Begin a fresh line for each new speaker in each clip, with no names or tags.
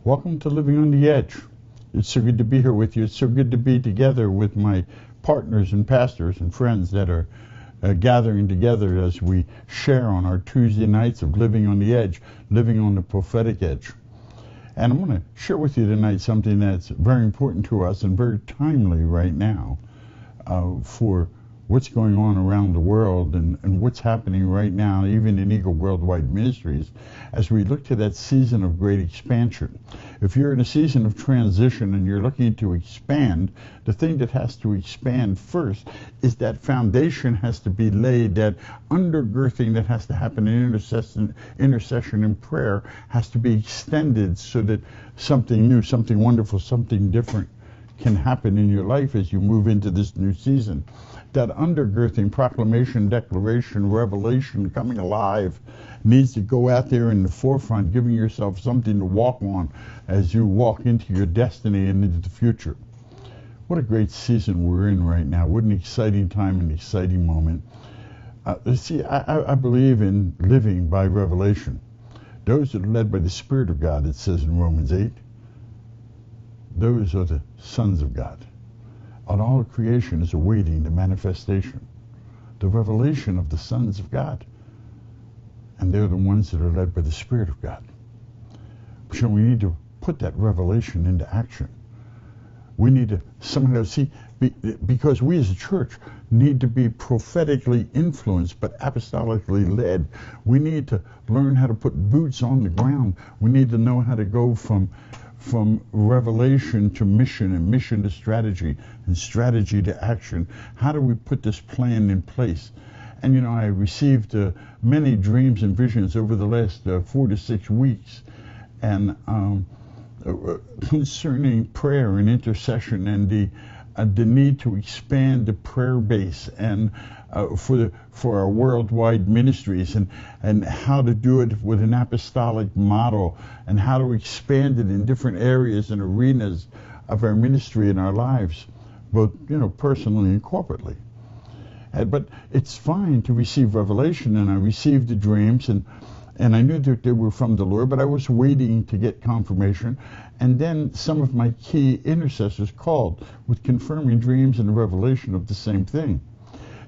Welcome to Living on the Edge. It's so good to be here with you. It's so good to be together with my partners and pastors and friends that are gathering together as we share on our Tuesday nights of Living on the Edge, living on the prophetic edge. And I'm going to share with you tonight something that's very important to us and very timely right now for what's going on around the world and what's happening right now, even in Eagle Worldwide Ministries, as we look to that season of great expansion. If you're in a season of transition and you're looking to expand, the thing that has to expand first is that foundation has to be laid, that undergirding that has to happen in intercession and prayer has to be extended so that something new, something wonderful, something different can happen in your life as you move into this new season. That undergirding, proclamation, declaration, revelation, coming alive needs to go out there in the forefront, giving yourself something to walk on as you walk into your destiny and into the future. What a great season we're in right now. What an exciting time and exciting moment. See, I believe in living by revelation. Those that are led by the Spirit of God, it says in Romans 8, those are the sons of God. And all of creation is awaiting the manifestation, the revelation of the sons of God. And they're the ones that are led by the Spirit of God. So we need to put that revelation into action. We need to somehow see, because we as a church need to be prophetically influenced but apostolically led. We need to learn how to put boots on the ground. We need to know how to go from revelation to mission and mission to strategy and strategy to action. How do we put this plan in place? And you know, I received many dreams and visions over the last 4 to 6 weeks, and concerning prayer and intercession and the need to expand the prayer base and for our worldwide ministries and how to do it with an apostolic model and how to expand it in different areas and arenas of our ministry and our lives, both personally and corporately. But it's fine to receive revelation, and I received the dreams and I knew that they were from the Lord, but I was waiting to get confirmation. And then some of my key intercessors called with confirming dreams and the revelation of the same thing.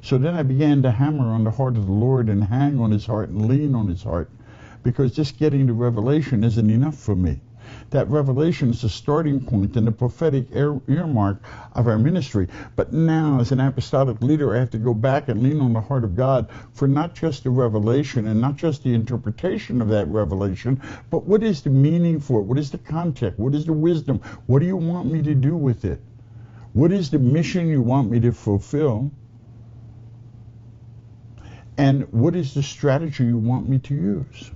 So then I began to hammer on the heart of the Lord and hang on his heart and lean on his heart, because just getting the revelation isn't enough for me. That revelation is the starting point and the prophetic earmark of our ministry. But now, as an apostolic leader, I have to go back and lean on the heart of God for not just the revelation and not just the interpretation of that revelation, but what is the meaning for it? What is the context? What is the wisdom? What do you want me to do with it? What is the mission you want me to fulfill? And what is the strategy you want me to use?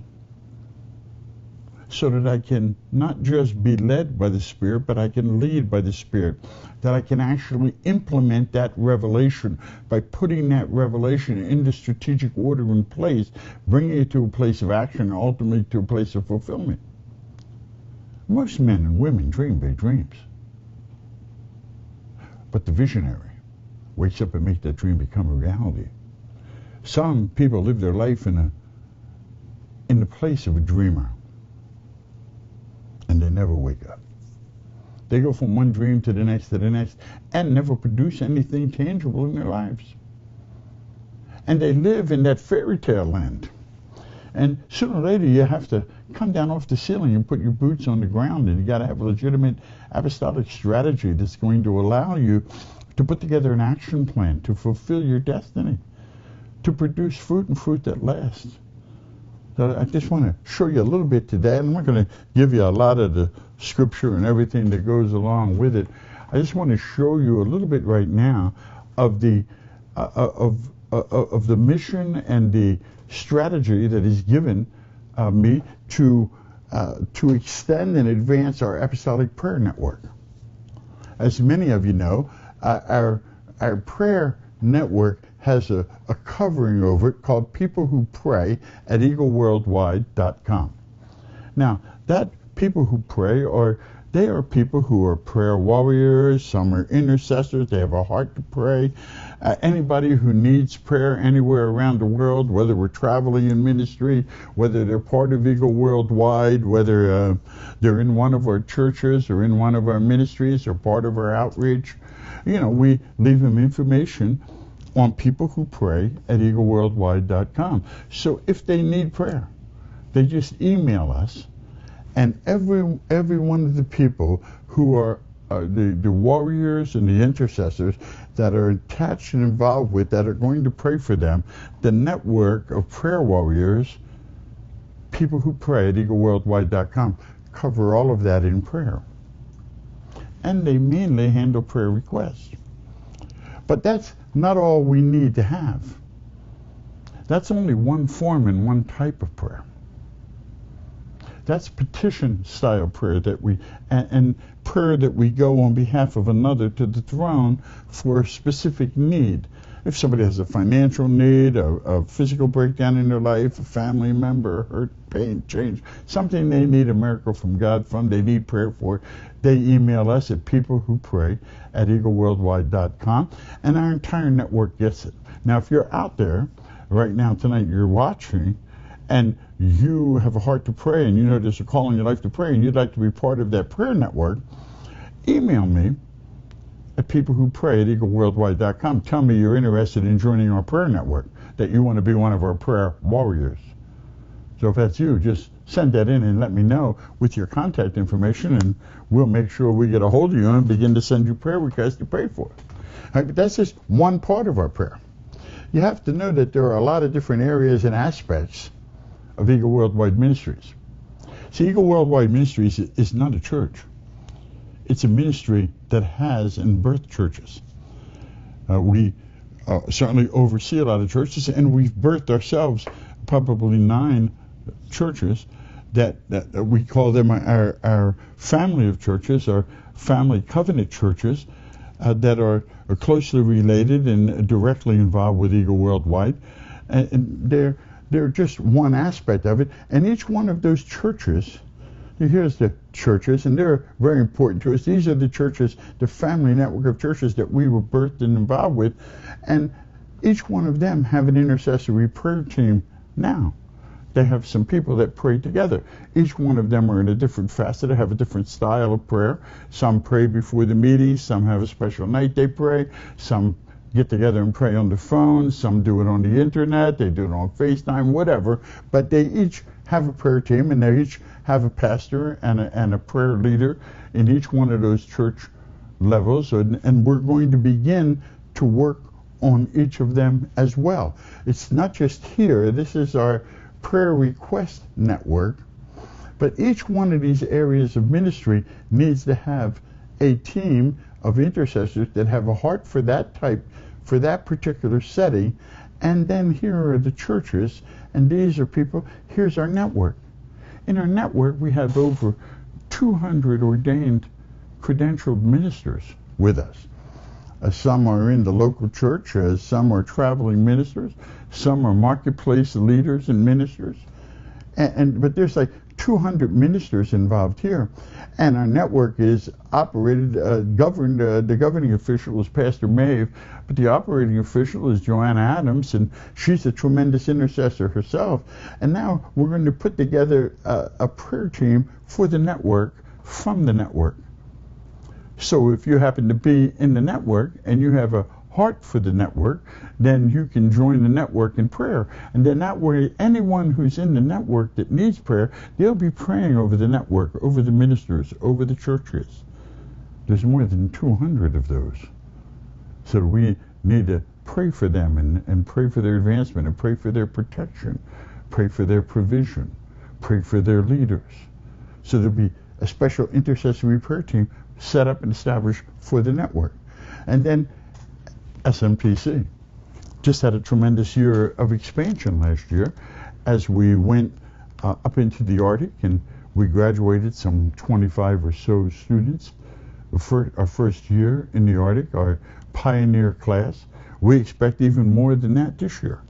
So that I can not just be led by the Spirit, but I can lead by the Spirit. That I can actually implement that revelation by putting that revelation into strategic order in place, bringing it to a place of action, and ultimately to a place of fulfillment. Most men and women dream big dreams. But the visionary wakes up and makes that dream become a reality. Some people live their life in the place of a dreamer, and they never wake up. They go from one dream to the next and never produce anything tangible in their lives. And they live in that fairy tale land. And sooner or later you have to come down off the ceiling and put your boots on the ground, and you got to have a legitimate apostolic strategy that's going to allow you to put together an action plan to fulfill your destiny, to produce fruit and fruit that lasts. So I just want to show you a little bit today. I'm not going to give you a lot of the scripture and everything that goes along with it. I just want to show you a little bit right now of the mission and the strategy that is given me to extend and advance our apostolic prayer network. As many of you know, our prayer network has a covering over it called People Who Pray at EagleWorldwide.com. Now, that People Who Pray They are people who are prayer warriors. Some are intercessors. They have a heart to pray. Anybody who needs prayer anywhere around the world, whether we're traveling in ministry, whether they're part of Eagle Worldwide, whether they're in one of our churches or in one of our ministries or part of our outreach, we leave them information on people who pray at eagleworldwide.com. So if they need prayer, they just email us, and every one of the people who are the warriors and the intercessors that are attached and involved with, that are going to pray for them, the network of prayer warriors, people who pray at eagleworldwide.com, cover all of that in prayer. And they mainly handle prayer requests. But that's not all we need to have. That's only one form and one type of prayer. That's petition style prayer and prayer that we go on behalf of another to the throne for a specific need. If somebody has a financial need, a physical breakdown in their life, a family member, hurt, pain, change, something they need a miracle from God from, they need prayer for, they email us at peoplewhopray@eagleworldwide.com, and our entire network gets it. Now, if you're out there right now tonight, you're watching, and you have a heart to pray, and you know there's a call in your life to pray, and you'd like to be part of that prayer network, email me at peoplewhopray@eagleworldwide.com. Tell me you're interested in joining our prayer network, that you want to be one of our prayer warriors. So if that's you, just send that in and let me know with your contact information, and we'll make sure we get a hold of you and begin to send you prayer requests to pray for. But that's just one part of our prayer. You have to know that there are a lot of different areas and aspects of Eagle Worldwide Ministries. See, Eagle Worldwide Ministries is not a church. It's a ministry that has and birthed churches. We certainly oversee a lot of churches, and we've birthed ourselves probably 9 churches that we call them our family of churches, our family covenant churches, that are closely related and directly involved with Eagle Worldwide. And they're just one aspect of it. And each one of those churches, here's the churches, and they're very important to us. These are the churches, the family network of churches that we were birthed and involved with. And each one of them have an intercessory prayer team now. They have some people that pray together. Each one of them are in a different facet, have a different style of prayer. Some pray before the meeting, some have a special night they pray, some get together and pray on the phone, some do it on the internet, they do it on FaceTime, whatever, but they each have a prayer team, and they each have a pastor and a prayer leader in each one of those church levels, and we're going to begin to work on each of them as well. It's not just here, this is our prayer request network, but each one of these areas of ministry needs to have a team of intercessors that have a heart for that particular setting. And then here are the churches, and these are people. Here's our network. In our network, we have over 200 ordained credentialed ministers with us. Some are in the local church, some are traveling ministers, some are marketplace leaders and ministers, but there's like 200 ministers involved here, and our network is operated, governed. The governing official is Pastor Maeve, but the operating official is Joanna Adams, and she's a tremendous intercessor herself. And now we're going to put together a prayer team for the network, from the network. So if you happen to be in the network and you have a heart for the network, then you can join the network in prayer. And then that way, anyone who's in the network that needs prayer, they'll be praying over the network, over the ministers, over the churches. There's more than 200 of those. So we need to pray for them and pray for their advancement, and pray for their protection, pray for their provision, pray for their leaders. So there'll be a special intercessory prayer team set up and established for the network. And then SMPC just had a tremendous year of expansion last year as we went up into the Arctic, and we graduated some 25 or so students for our first year in the Arctic, our pioneer class. We expect even more than that this year.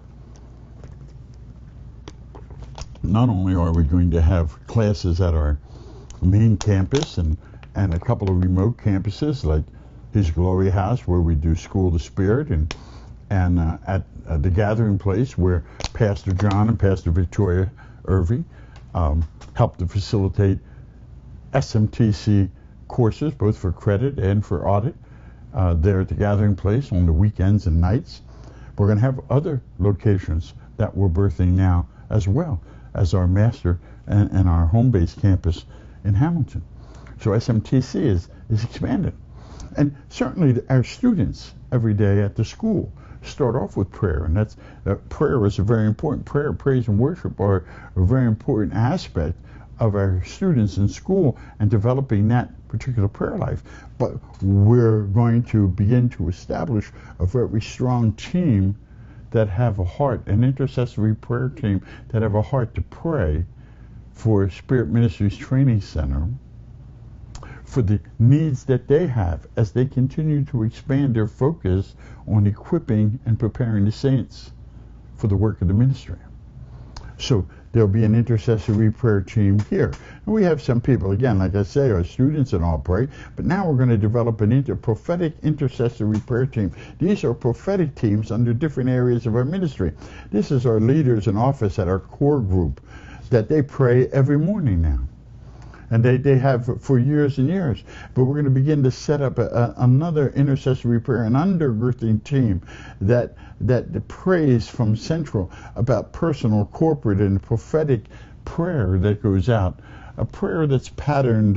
Not only are we going to have classes at our main campus and and a couple of remote campuses like His Glory House, where we do School of the Spirit, and at the Gathering Place, where Pastor John and Pastor Victoria Irving help to facilitate SMTC courses, both for credit and for audit, there at the Gathering Place on the weekends and nights. We're going to have other locations that we're birthing now, as well as our master and our home-based campus in Hamilton. So SMTC is expanding. And certainly our students every day at the school start off with prayer, and that's prayer is a very important. Prayer, praise, and worship are a very important aspect of our students in school and developing that particular prayer life. But we're going to begin to establish a very strong team that have a heart, an intercessory prayer team that have a heart to pray for Spirit Ministries Training Center, for the needs that they have as they continue to expand their focus on equipping and preparing the saints for the work of the ministry. So there'll be an intercessory prayer team here. And we have some people, again, like I say, our students and all pray, but now we're going to develop an prophetic intercessory prayer team. These are prophetic teams under different areas of our ministry. This is our leaders in office at our core group that they pray every morning now. And they have for years and years. But we're going to begin to set up another intercessory prayer, an undergirding team that prays from Central about personal, corporate, and prophetic prayer that goes out. A prayer that's patterned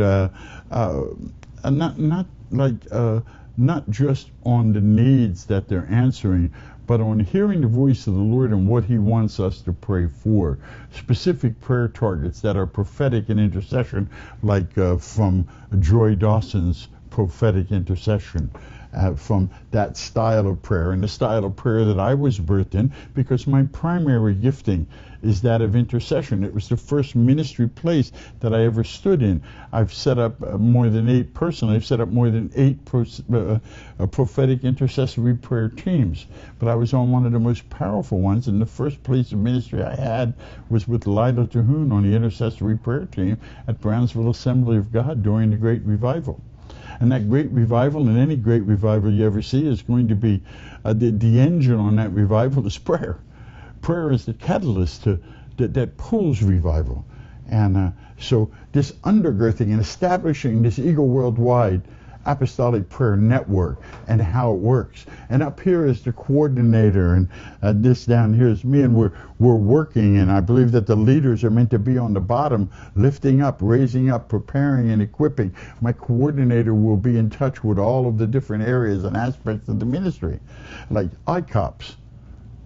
not just on the needs that they're answering, but on hearing the voice of the Lord and what He wants us to pray for. Specific prayer targets that are prophetic in intercession, like from Joy Dawson's prophetic intercession, from that style of prayer, and the style of prayer that I was birthed in, because my primary gifting is that of intercession. It was the first ministry place that I ever stood in. I've set up more than 8 personally. I've set up more than 8 prophetic intercessory prayer teams. But I was on one of the most powerful ones, and the first place of ministry I had was with Lila Terhune on the intercessory prayer team at Brownsville Assembly of God during the Great Revival. And that great revival, and any great revival you ever see, is going to be the engine on that revival is prayer. Prayer is the catalyst that pulls revival. And so this undergirding and establishing this Eagle Worldwide Apostolic Prayer Network and how it works. And up here is the coordinator, and this down here is me, and we're working, and I believe that the leaders are meant to be on the bottom, lifting up, raising up, preparing, and equipping. My coordinator will be in touch with all of the different areas and aspects of the ministry, like ICOPS,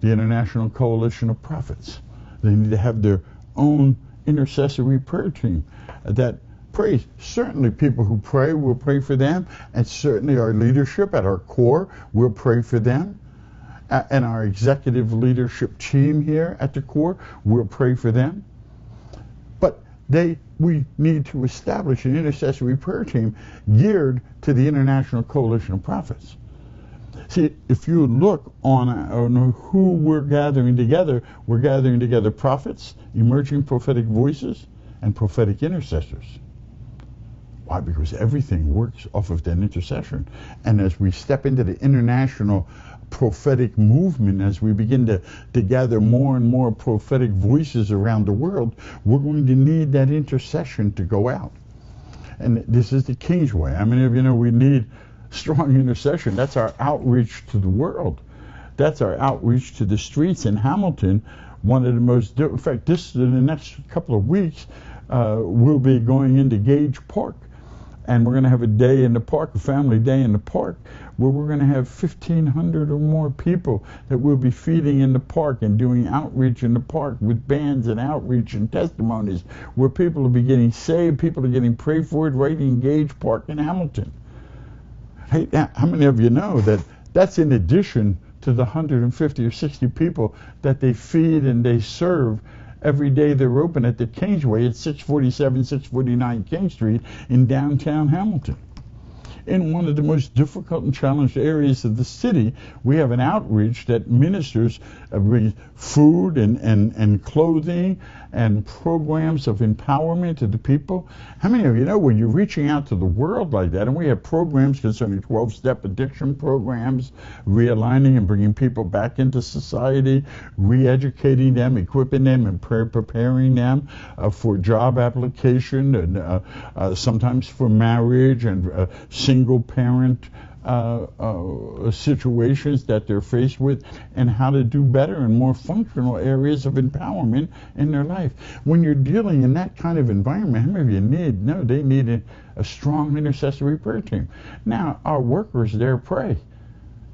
the International Coalition of Prophets. They need to have their own intercessory prayer team that prays. Certainly people who pray, we'll pray for them, and certainly our leadership at our core, we'll pray for them. And our executive leadership team here at the core, we'll pray for them. But we need to establish an intercessory prayer team geared to the International Coalition of Prophets. See, if you look on who we're gathering together, we're gathering together prophets, emerging prophetic voices, and prophetic intercessors. Why? Because everything works off of that intercession. And as we step into the international prophetic movement, as we begin to gather more and more prophetic voices around the world, we're going to need that intercession to go out. And this is the King's way. I mean, if you know, we need strong intercession. That's our outreach to the world. That's our outreach to the streets in Hamilton. One of the most, in fact, in the next couple of weeks, we'll be going into Gage Park. And we're going to have a day in the park, a family day in the park, where we're going to have 1,500 or more people that we'll be feeding in the park and doing outreach in the park with bands and outreach and testimonies, where people will be getting saved, people are getting prayed for it right in Gage Park in Hamilton. Hey, how many of you know that that's in addition to the 150 or 60 people that they feed and they serve every day they're open at the Kingsway at 647, 649 King Street in downtown Hamilton? in one of the most difficult and challenged areas of the city, we have an outreach that ministers brings food and clothing and programs of empowerment to the people. How many of you know when you're reaching out to the world like that, and we have programs concerning 12-step addiction programs, realigning and bringing people back into society, re-educating them, equipping them, and preparing them for job application, and sometimes for marriage and single parent situations that they're faced with, and how to do better in more functional areas of empowerment in their life. When you're dealing in that kind of environment, how many of you they need a strong intercessory prayer team. Now, our workers there pray,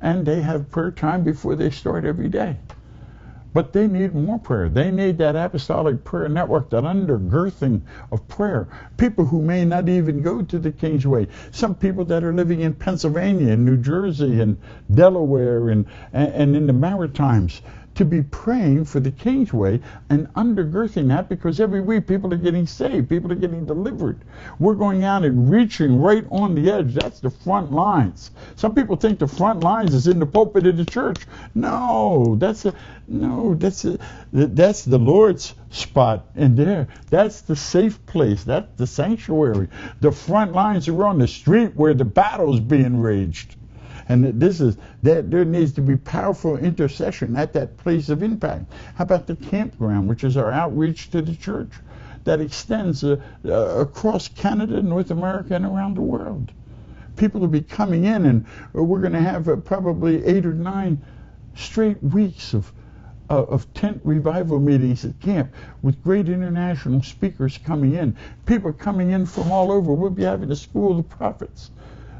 and they have prayer time before they start every day. But they need more prayer. They need that apostolic prayer network, that undergirding of prayer. People who may not even go to the Kingsway. Some people that are living in Pennsylvania and New Jersey and Delaware and in the Maritimes, to be praying for the Kingsway and undergirding that, because every week people are getting saved, people are getting delivered. We're going out and reaching right on the edge. That's the front lines. Some people think the front lines is in the pulpit of the church. No, that's the Lord's spot in there. That's the safe place. That's the sanctuary. The front lines are on the street where the battle's being raged. And there needs to be powerful intercession at that place of impact. How about the campground, which is our outreach to the church that extends across Canada, North America, and around the world? People will be coming in, and we're going to have probably 8 or 9 straight weeks of tent revival meetings at camp with great international speakers coming in. People coming in from all over. We'll be having a school of prophets,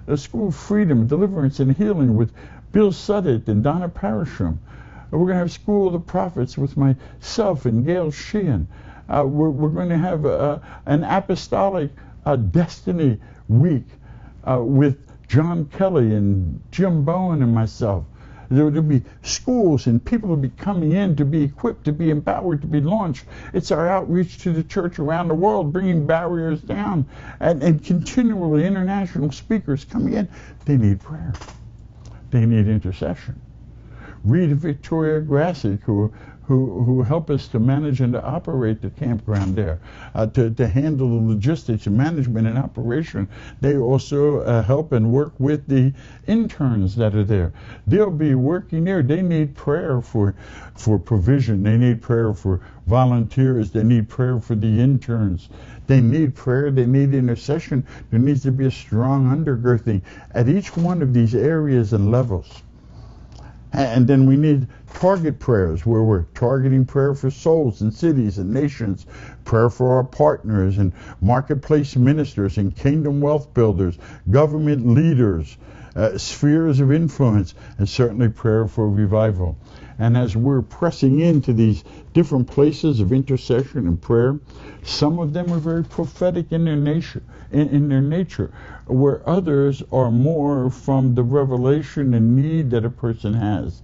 a school of freedom, deliverance, and healing with Bill Suddett and Donna Parasham. We're going to have School of the Prophets with myself and Gail Sheehan. We're going to have an Apostolic Destiny Week with John Kelly and Jim Bowen and myself. There will be schools, and people will be coming in to be equipped, to be empowered, to be launched. It's our outreach to the church around the world, bringing barriers down, and continually international speakers coming in. They need prayer. They need intercession. Rita Victoria Grassick, who help us to manage and to operate the campground there, to handle the logistics and management and operation. They also help and work with the interns that are there. They'll be working there. They need prayer for provision. They need prayer for volunteers. They need prayer for the interns. They need prayer. They need intercession. There needs to be a strong undergirding at each one of these areas and levels. And then we need target prayers, where we're targeting prayer for souls and cities and nations, prayer for our partners and marketplace ministers and kingdom wealth builders, government leaders, spheres of influence, and certainly prayer for revival. And as we're pressing into these different places of intercession and prayer, some of them are very prophetic in their nature, where others are more from the revelation and need that a person has.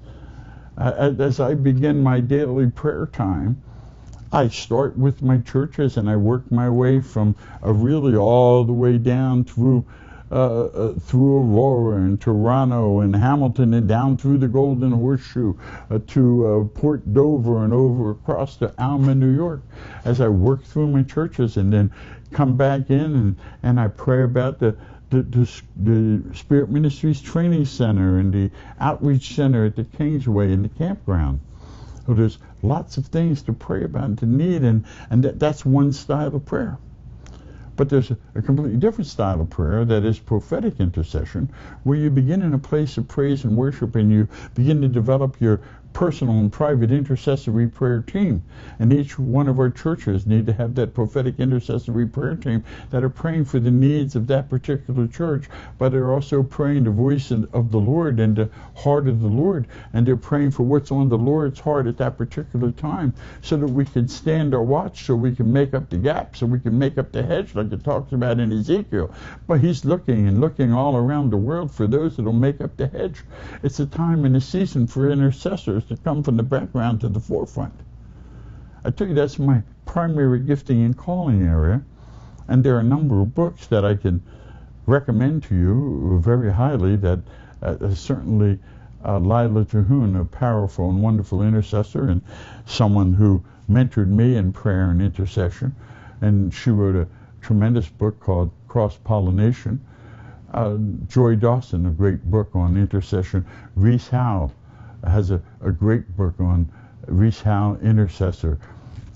As I begin my daily prayer time, I start with my churches, and I work my way from really all the way down through Aurora and Toronto and Hamilton, and down through the Golden Horseshoe to Port Dover and over across to Alma, New York, as I work through my churches, and then come back in and I pray about the Spirit Ministries Training Center and the Outreach Center at the Kingsway and the campground. So there's lots of things to pray about and to need, and that's one style of prayer. But there's a completely different style of prayer that is prophetic intercession, where you begin in a place of praise and worship, and you begin to develop your personal and private intercessory prayer team. And each one of our churches need to have that prophetic intercessory prayer team that are praying for the needs of that particular church, but they're also praying the voice of the Lord and the heart of the Lord, and they're praying for what's on the Lord's heart at that particular time, so that we can stand our watch, so we can make up the gap, so we can make up the hedge, like it talks about in Ezekiel. But he's looking all around the world for those that will make up the hedge. It's a time and a season for intercessors to come from the background to the forefront. I tell you, that's my primary gifting and calling area, and there are a number of books that I can recommend to you very highly that certainly Lila Terhune, a powerful and wonderful intercessor and someone who mentored me in prayer and intercession, and she wrote a tremendous book called Cross-Pollination. Joy Dawson, a great book on intercession. Reese Howe has a great book on Reese Howe, Intercessor,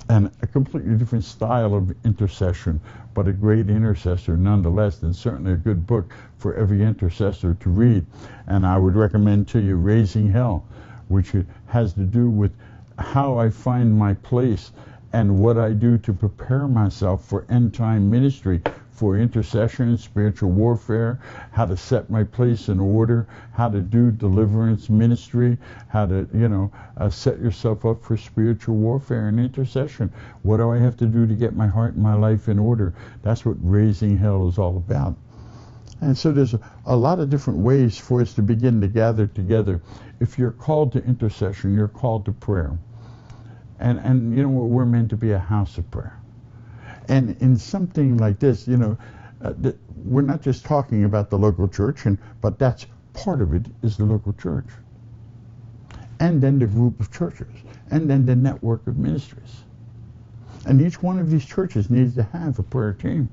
and a completely different style of intercession, but a great intercessor nonetheless, and certainly a good book for every intercessor to read. And I would recommend to you Raising Hell, which has to do with how I find my place and what I do to prepare myself for end-time ministry, for intercession, spiritual warfare, how to set my place in order, how to do deliverance ministry, how to, set yourself up for spiritual warfare and intercession. What do I have to do to get my heart and my life in order? That's what Raising Hell is all about. And so there's a lot of different ways for us to begin to gather together. If you're called to intercession, you're called to prayer. And we're meant to be a house of prayer. And in something like this, we're not just talking about the local church, but that's part of it, is the local church. And then the group of churches. And then the network of ministries. And each one of these churches needs to have a prayer team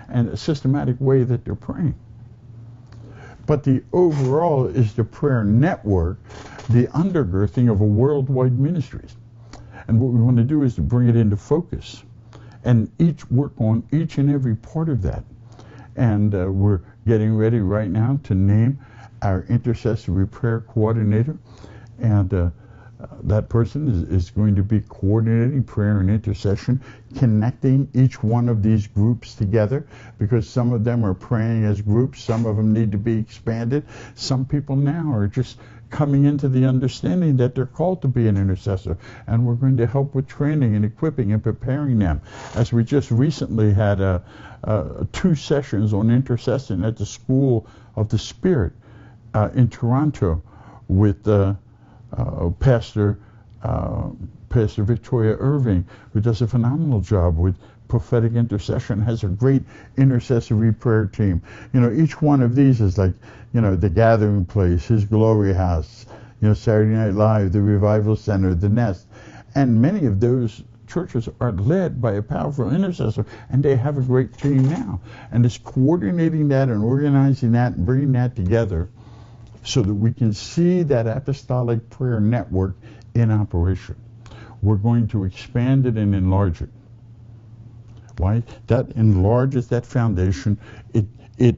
and a systematic way that they're praying. But the overall is the prayer network, the undergirding of a worldwide ministries. And what we want to do is to bring it into focus and work on each and every part of that. And we're getting ready right now to name our intercessory prayer coordinator. And that person is going to be coordinating prayer and intercession, connecting each one of these groups together, because some of them are praying as groups, some of them need to be expanded. Some people now are just coming into the understanding that they're called to be an intercessor, and we're going to help with training and equipping and preparing them. As we just recently had 2 sessions on intercession at the School of the Spirit in Toronto with Pastor Victoria Irving, who does a phenomenal job with prophetic intercession, has a great intercessory prayer team. Each one of these is like, the Gathering Place, His Glory House, Saturday Night Live, the Revival Center, the Nest. And many of those churches are led by a powerful intercessor, and they have a great team now. And it's coordinating that and organizing that and bringing that together so that we can see that apostolic prayer network in operation. We're going to expand it and enlarge it. Why? That enlarges that foundation. It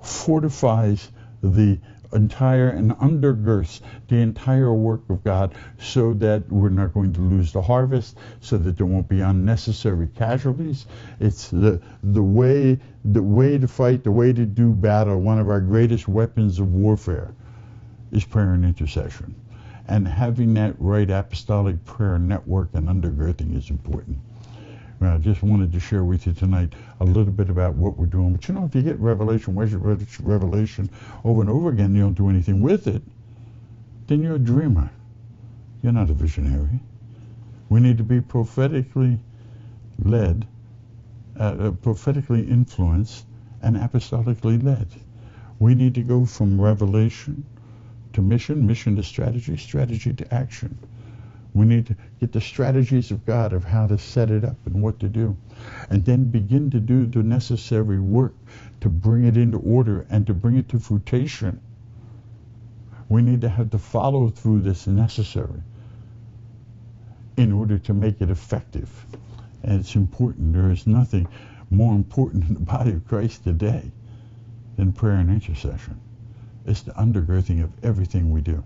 fortifies the entire and undergirds the entire work of God, so that we're not going to lose the harvest, so that there won't be unnecessary casualties. It's the way to fight, the way to do battle. One of our greatest weapons of warfare is prayer and intercession. And having that right apostolic prayer network and undergirding is important. I just wanted to share with you tonight a little bit about what we're doing. But if you get revelation, revelation over and over again, you don't do anything with it, then you're a dreamer. You're not a visionary. We need to be prophetically led, prophetically influenced, and apostolically led. We need to go from revelation to mission, mission to strategy, strategy to action. We need to get the strategies of God of how to set it up and what to do, and then begin to do the necessary work to bring it into order and to bring it to fruition. We need to have the follow through that's necessary in order to make it effective. And it's important. There is nothing more important in the body of Christ today than prayer and intercession. It's the undergirding of everything we do.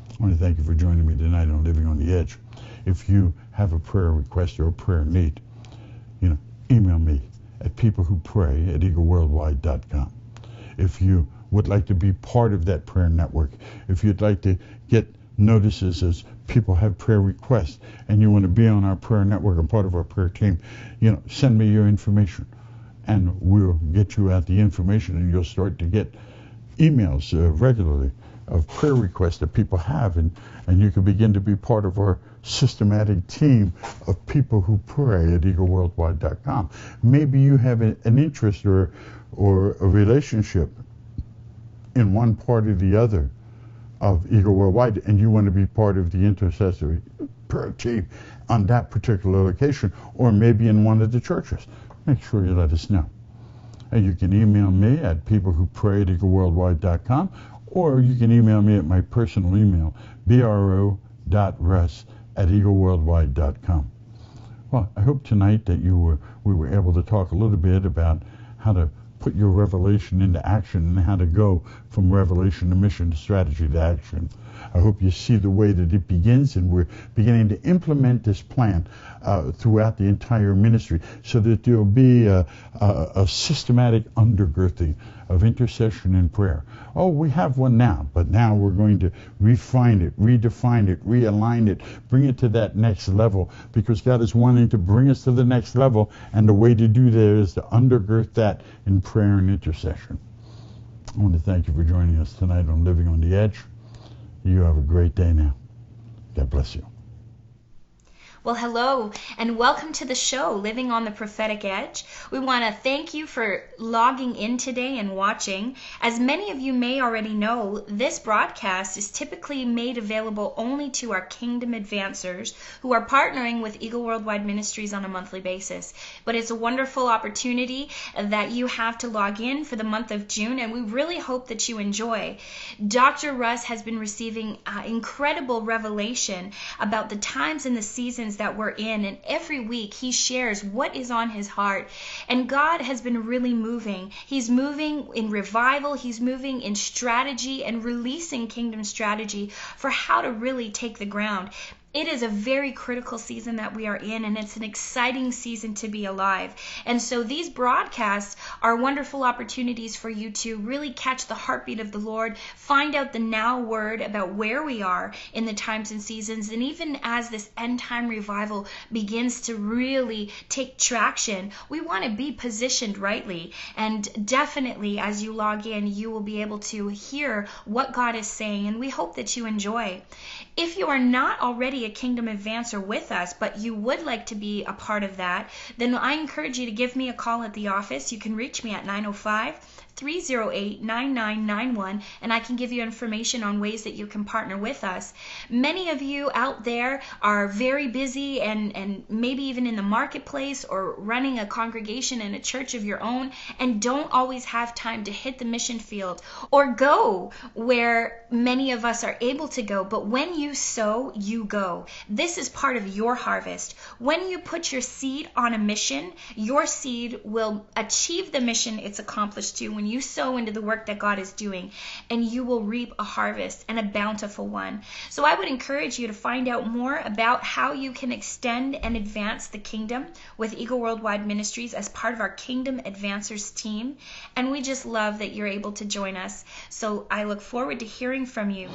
I want to thank you for joining me tonight on Living on the Edge. If you have a prayer request or a prayer need, email me at peoplewhopray@eagleworldwide.com. If you would like to be part of that prayer network, if you'd like to get notices as people have prayer requests and you want to be on our prayer network and part of our prayer team, send me your information and we'll get you out the information, and you'll start to get emails regularly of prayer requests that people have, and you can begin to be part of our systematic team of people who pray at eagleworldwide.com. Maybe you have an interest or a relationship in one part or the other of Eagle Worldwide, and you want to be part of the intercessory prayer team on that particular location, or maybe in one of the churches. Make sure you let us know. And you can email me at peoplewhopray@eagleworldwide.com, or you can email me at my personal email, bro.russ@eagleworldwide.com. Well, I hope tonight that we were able to talk a little bit about how to put your revelation into action and how to go from revelation to mission to strategy to action. I hope you see the way that it begins, and we're beginning to implement this plan throughout the entire ministry so that there will be a systematic undergirding of intercession and prayer. Oh, we have one now, but now we're going to refine it, redefine it, realign it, bring it to that next level, because God is wanting to bring us to the next level, and the way to do that is to undergird that in prayer and intercession. I want to thank you for joining us tonight on Living on the Edge. You have a great day now. God bless you.
Well, hello, and welcome to the show, Living on the Prophetic Edge. We want to thank you for logging in today and watching. As many of you may already know, this broadcast is typically made available only to our Kingdom Advancers who are partnering with Eagle Worldwide Ministries on a monthly basis. But it's a wonderful opportunity that you have to log in for the month of June, and we really hope that you enjoy. Dr. Russ has been receiving incredible revelation about the times and the seasons that we're in, and every week he shares what is on his heart, and God has been really moving. He's moving in revival, he's moving in strategy and releasing kingdom strategy for how to really take the ground. It is a very critical season that we are in, and it's an exciting season to be alive. And so these broadcasts are wonderful opportunities for you to really catch the heartbeat of the Lord, find out the now word about where we are in the times and seasons, and even as this end time revival begins to really take traction, we want to be positioned rightly. And definitely as you log in, you will be able to hear what God is saying, and we hope that you enjoy. If you are not already a Kingdom Advancer with us, but you would like to be a part of that, then I encourage you to give me a call at the office. You can reach me at 905-308-9991, and I can give you information on ways that you can partner with us. Many of you out there are very busy and maybe even in the marketplace or running a congregation in a church of your own, and don't always have time to hit the mission field or go where many of us are able to go. But when you sow, you go. This is part of your harvest. When you put your seed on a mission, your seed will achieve the mission it's accomplished to when you sow into the work that God is doing, and you will reap a harvest, and a bountiful one. So I would encourage you to find out more about how you can extend and advance the kingdom with Eagle Worldwide Ministries as part of our Kingdom Advancers team, and we just love that you're able to join us. So I look forward to hearing from you.